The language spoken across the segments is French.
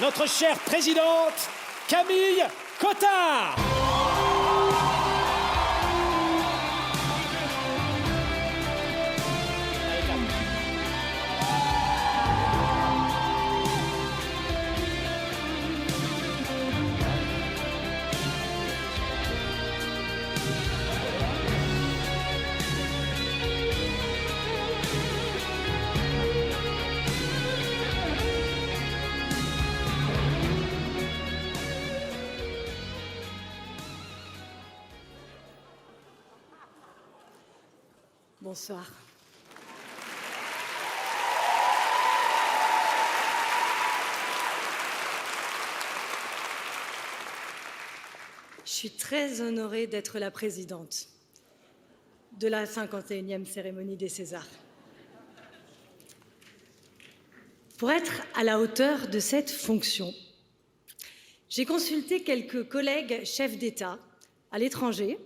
notre chère présidente Camille Cottard. Bonsoir. Je suis très honorée d'être la présidente de la 51e cérémonie des Césars. Pour être à la hauteur de cette fonction, j'ai consulté quelques collègues chefs d'État à l'étranger,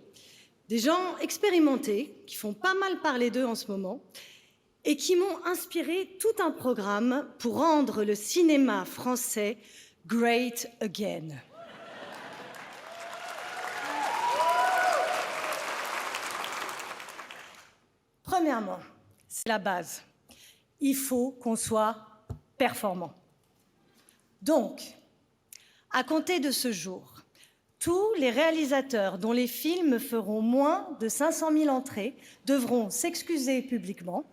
des gens expérimentés qui font pas mal parler d'eux en ce moment et qui m'ont inspiré tout un programme pour rendre le cinéma français great again. Premièrement, c'est la base. Il faut qu'on soit performant. Donc, à compter de ce jour, tous les réalisateurs dont les films feront moins de 500 000 entrées devront s'excuser publiquement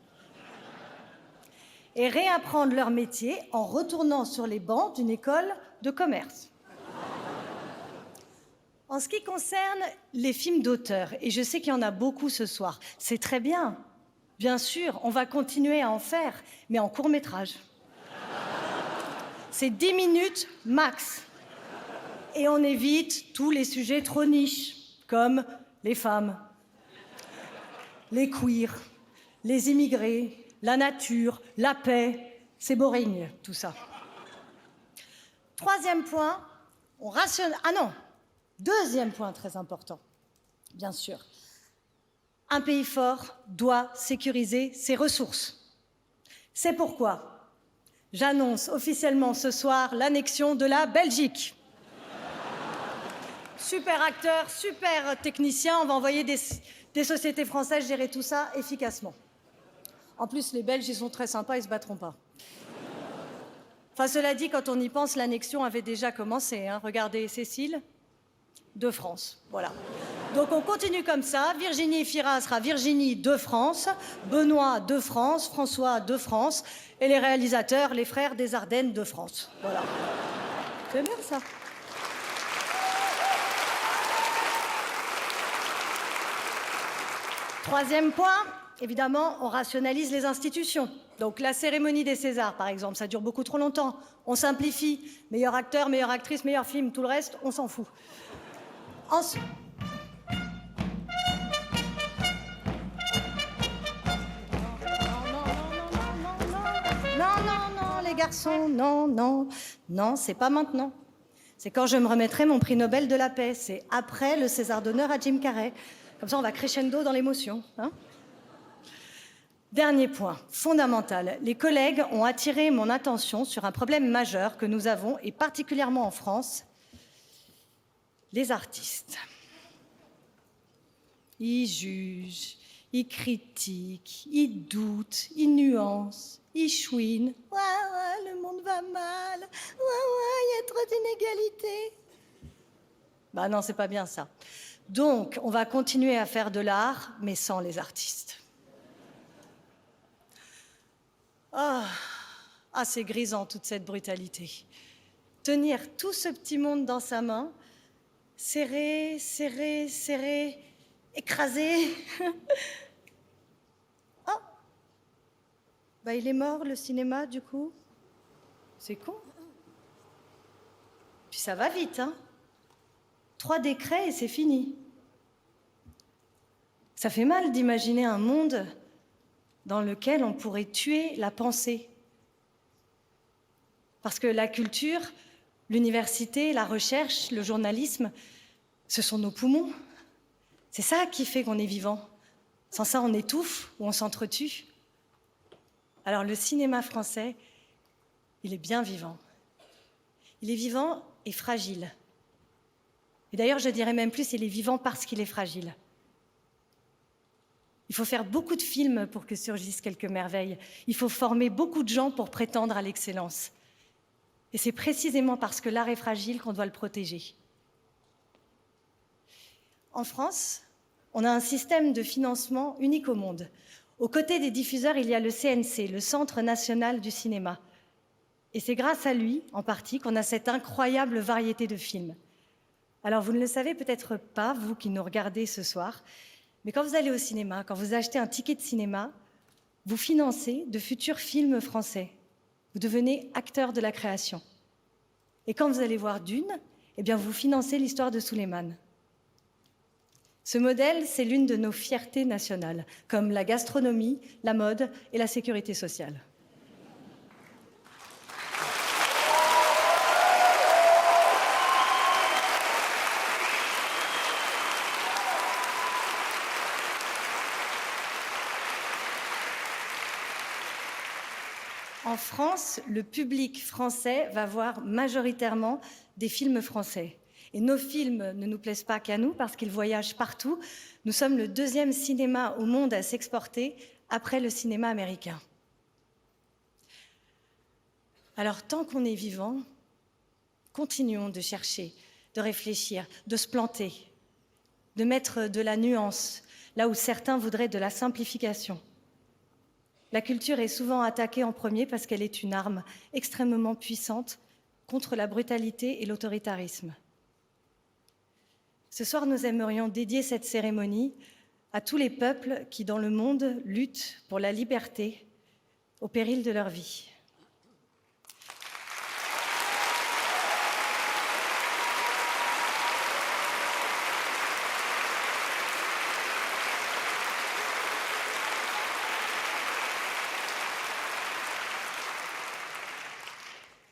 et réapprendre leur métier en retournant sur les bancs d'une école de commerce. En ce qui concerne les films d'auteur, et je sais qu'il y en a beaucoup ce soir, c'est très bien. Bien sûr, on va continuer à en faire, mais en court-métrage. C'est 10 minutes max. Et on évite tous les sujets trop niches, comme les femmes, les queers, les immigrés, la nature, la paix. C'est boring, tout ça. Troisième point, on rationalise... Ah non, deuxième point très important, bien sûr. Un pays fort doit sécuriser ses ressources. C'est pourquoi j'annonce officiellement ce soir l'annexion de la Belgique. Super acteur, super technicien, on va envoyer des sociétés françaises gérer tout ça efficacement. En plus, les Belges, ils sont très sympas, ils se battront pas. Enfin, cela dit, quand on y pense, l'annexion avait déjà commencé. Hein. Regardez Cécile, de France, voilà. Donc on continue comme ça, Virginie Fira sera Virginie de France, Benoît de France, François de France, et les réalisateurs, les frères des Ardennes de France. Voilà. C'est bien ça. Troisième point, évidemment, on rationalise les institutions. Donc la cérémonie des Césars, par exemple, ça dure beaucoup trop longtemps. On simplifie. Meilleur acteur, meilleure actrice, meilleur film, tout le reste, on s'en fout. Ensuite... Non, les garçons, non, c'est pas maintenant. C'est quand je me remettrai mon prix Nobel de la paix. C'est après le César d'honneur à Jim Carrey. Comme ça, on va crescendo dans l'émotion. Hein ? Dernier point, fondamental. Les collègues ont attiré mon attention sur un problème majeur que nous avons, et particulièrement en France, les artistes. Ils jugent, ils critiquent, ils doutent, ils nuancent, ils chouinent. Ouais, le monde va mal. Ouais, il y a trop d'inégalités. Bah non, c'est pas bien ça. Donc, on va continuer à faire de l'art, mais sans les artistes. Ah, c'est grisant, toute cette brutalité. Tenir tout ce petit monde dans sa main, serré, écrasé. Oh, bah il est mort, le cinéma, du coup. C'est con. Puis ça va vite, hein. 3 décrets et c'est fini. Ça fait mal d'imaginer un monde dans lequel on pourrait tuer la pensée. Parce que la culture, l'université, la recherche, le journalisme, ce sont nos poumons. C'est ça qui fait qu'on est vivant. Sans ça, on étouffe ou on s'entretue. Alors le cinéma français, il est bien vivant. Il est vivant et fragile. Et d'ailleurs, je dirais même plus, il est vivant parce qu'il est fragile. Il faut faire beaucoup de films pour que surgissent quelques merveilles. Il faut former beaucoup de gens pour prétendre à l'excellence. Et c'est précisément parce que l'art est fragile qu'on doit le protéger. En France, on a un système de financement unique au monde. Aux côtés des diffuseurs, il y a le CNC, le Centre national du cinéma. Et c'est grâce à lui, en partie, qu'on a cette incroyable variété de films. Alors, vous ne le savez peut-être pas, vous qui nous regardez ce soir, mais quand vous allez au cinéma, quand vous achetez un ticket de cinéma, vous financez de futurs films français. Vous devenez acteur de la création. Et quand vous allez voir Dune, eh bien, vous financez l'histoire de Souleymane. Ce modèle, c'est l'une de nos fiertés nationales, comme la gastronomie, la mode et la sécurité sociale. En France, le public français va voir majoritairement des films français. Et nos films ne nous plaisent pas qu'à nous parce qu'ils voyagent partout. Nous sommes le deuxième cinéma au monde à s'exporter après le cinéma américain. Alors, tant qu'on est vivant, continuons de chercher, de réfléchir, de se planter, de mettre de la nuance là où certains voudraient de la simplification. La culture est souvent attaquée en premier parce qu'elle est une arme extrêmement puissante contre la brutalité et l'autoritarisme. Ce soir, nous aimerions dédier cette cérémonie à tous les peuples qui, dans le monde, luttent pour la liberté au péril de leur vie.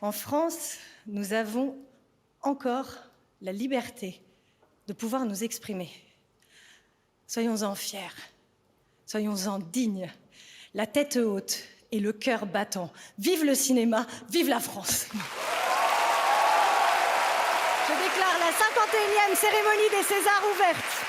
En France, nous avons encore la liberté de pouvoir nous exprimer. Soyons-en fiers, soyons-en dignes, la tête haute et le cœur battant. Vive le cinéma, vive la France! Je déclare la 51e cérémonie des Césars ouverte.